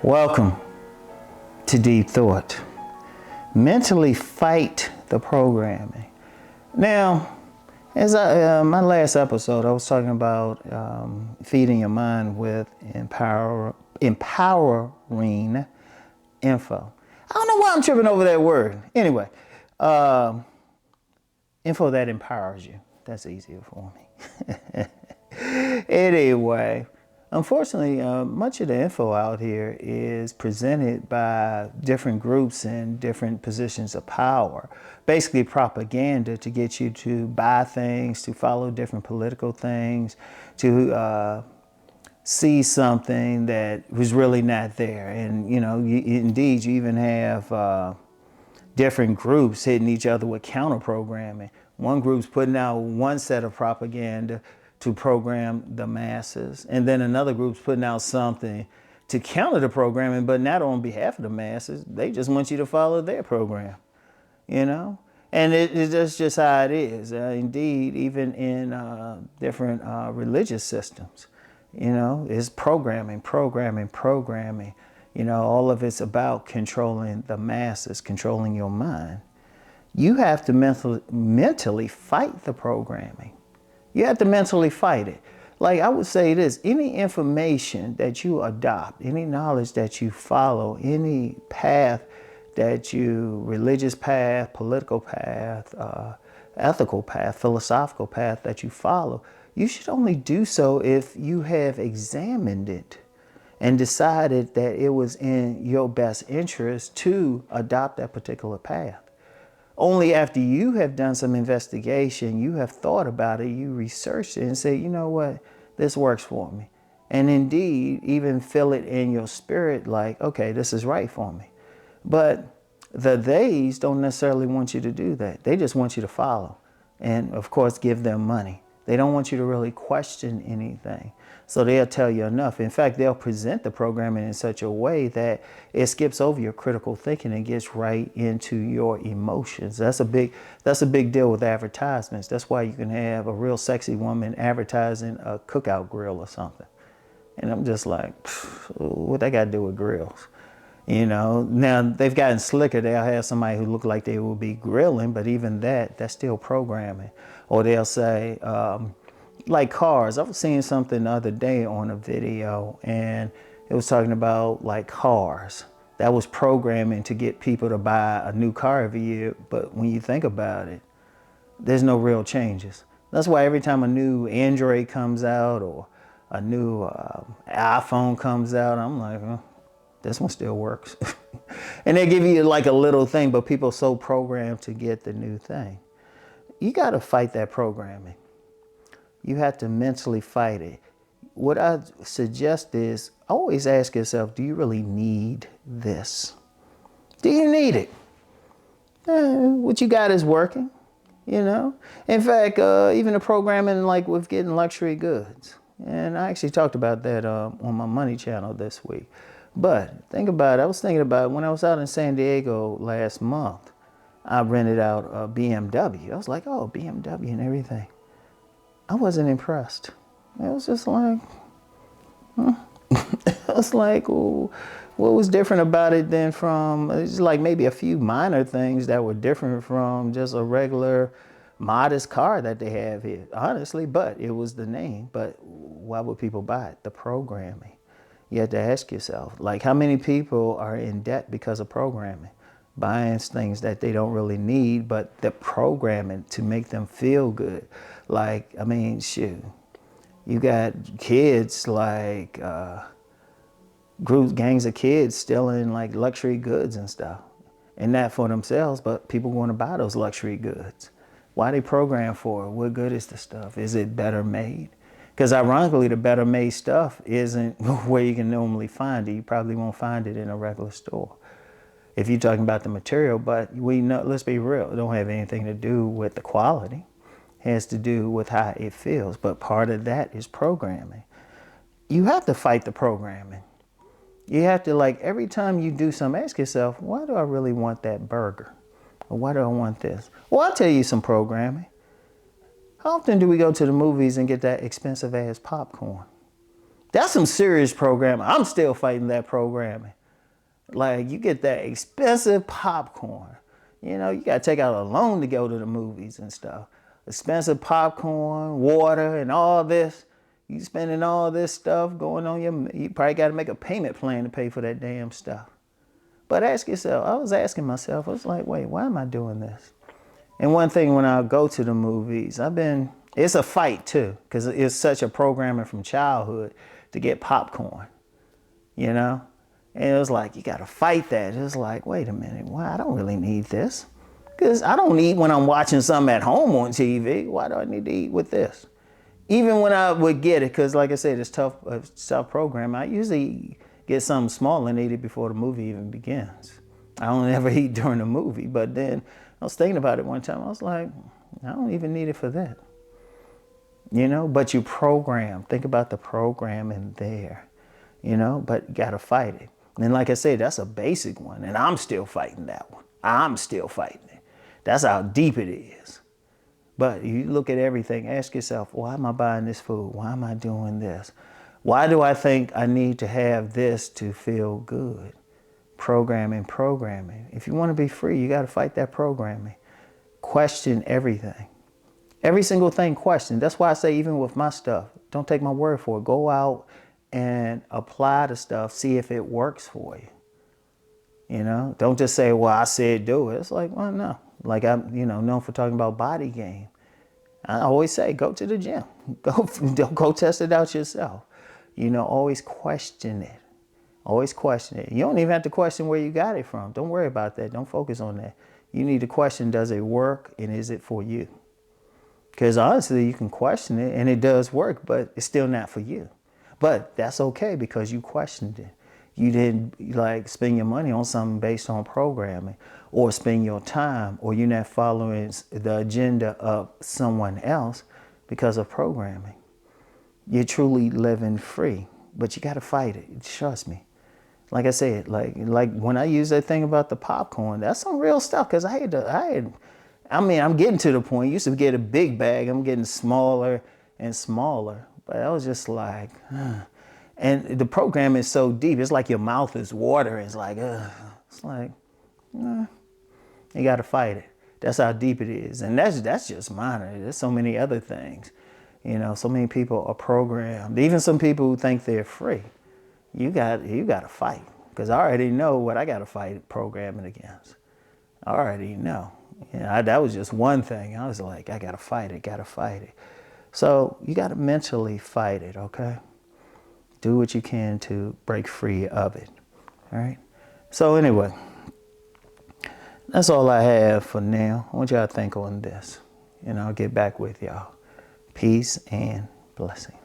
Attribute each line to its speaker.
Speaker 1: Welcome to Deep Thought. Mentally fight the programming. Now, as my last episode, I was talking about feeding your mind with empowering info. I don't know why I'm tripping over that word. Anyway, info that empowers you. That's easier for me. Anyway, unfortunately, much of the info out here is presented by different groups in different positions of power. Basically propaganda to get you to buy things, to follow different political things, to see something that was really not there. And, you know, indeed, you even have different groups hitting each other with counter programming. One group's putting out one set of propaganda to program the masses, and then another group's putting out something to counter the programming, but not on behalf of the masses. They just want you to follow their program, you know? And that's just how it is. Indeed, even in different religious systems, you know, it's programming. You know, all of it's about controlling the masses, controlling your mind. You have to mentally fight the programming. You have to mentally fight it. Like I would say this, any information that you adopt, any knowledge that you follow, any path that you, religious path, political path, ethical path, philosophical path that you follow, you should only do so if you have examined it and decided that it was in your best interest to adopt that particular path. Only after you have done some investigation, you have thought about it, you researched it and say, you know what, this works for me. And indeed, even feel it in your spirit like, okay, this is right for me. But the theys don't necessarily want you to do that. They just want you to follow and, of course, give them money. They don't want you to really question anything. So they'll tell you enough. In fact, they'll present the programming in such a way that it skips over your critical thinking and gets right into your emotions. That's a big deal with advertisements. That's why you can have a real sexy woman advertising a cookout grill or something. And I'm just like, what that got to do with grills? You know, now they've gotten slicker. They'll have somebody who look like they will be grilling, but even that's still programming. Or they'll say, like cars. I was seeing something the other day on a video, and it was talking about like cars. That was programming to get people to buy a new car every year. But when you think about it, there's no real changes. That's why every time a new Android comes out or a new iPhone comes out, I'm like, this one still works. And they give you like a little thing, but people are so programmed to get the new thing. You got to fight that programming. You have to mentally fight it. What I suggest is always ask yourself, do you really need this? Do you need it? What you got is working, you know? In fact, even the programming like with getting luxury goods. And I actually talked about that on my money channel this week. But think about it. I was thinking about when I was out in San Diego last month, I rented out a BMW. I was like, oh, BMW and everything. I wasn't impressed. It was just like, I was like, well, what was different about it than from, it's like maybe a few minor things that were different from just a regular modest car that they have here, honestly, but it was the name. But why would people buy it? The programming. You have to ask yourself, like how many people are in debt because of programming? Buying things that they don't really need, but the programming to make them feel good. Like, I mean, shoot, you got kids like gangs of kids stealing like luxury goods and stuff. And not for themselves, but people want to buy those luxury goods. Why they program for it? What good is the stuff? Is it better made? Because ironically, the better made stuff isn't where you can normally find it. You probably won't find it in a regular store. If you're talking about the material, but we know, let's be real, it don't have anything to do with the quality. It has to do with how it feels. But part of that is programming. You have to fight the programming. You have to, like, every time you do something, ask yourself, why do I really want that burger? Or why do I want this? Well, I'll tell you some programming. How often do we go to the movies and get that expensive ass popcorn? That's some serious programming. I'm still fighting that programming. Like, you get that expensive popcorn. You know, you got to take out a loan to go to the movies and stuff. Expensive popcorn, water, and all this. You spending all this stuff going on you probably got to make a payment plan to pay for that damn stuff. But ask yourself, I was asking myself, I was like, wait, why am I doing this? And one thing when I go to the movies, it's a fight too, because it's such a programming from childhood to get popcorn, you know? And it was like, you got to fight that. It was like, wait a minute, why? I don't really need this. Because I don't eat when I'm watching something at home on TV. Why do I need to eat with this? Even when I would get it, because like I said, it's tough program. I usually get something small and eat it before the movie even begins. I don't ever eat during the movie. But then I was thinking about it one time. I was like, I don't even need it for that. You know, but you program. Think about the programming there, you know, but you got to fight it. And like I said, that's a basic one. And I'm still fighting that one. I'm still fighting it. That's how deep it is. But you look at everything, ask yourself, why am I buying this food? Why am I doing this? Why do I think I need to have this to feel good? Programming. If you want to be free, you got to fight that programming. Question everything. Every single thing question. That's why I say even with my stuff, don't take my word for it. Go out and apply the stuff, see if it works for you. You know, don't just say, well, I said do it. It's like, well, no. Like I'm, known for talking about body game. I always say, go to the gym. Go test it out yourself. Always question it. Always question it. You don't even have to question where you got it from. Don't worry about that. Don't focus on that. You need to question, does it work and is it for you? Because honestly, you can question it and it does work, but it's still not for you. But that's okay because you questioned it. You didn't spend your money on something based on programming or spend your time, or you're not following the agenda of someone else because of programming. You're truly living free, but you got to fight it. Trust me. Like I said, like when I use that thing about the popcorn, that's some real stuff. Cause I'm getting to the point. I used to get a big bag. I'm getting smaller and smaller, but I was just like, and the program is so deep. It's like your mouth is watering. It's like, it's like, you got to fight it. That's how deep it is. And that's just minor. There's so many other things. So many people are programmed. Even some people who think they're free. You got to fight. Because I already know what I got to fight programming against. I already know. That was just one thing. I was like, I got to fight it. So you got to mentally fight it, okay? Do what you can to break free of it, all right? So anyway, that's all I have for now. I want y'all to think on this, and I'll get back with y'all. Peace and blessings.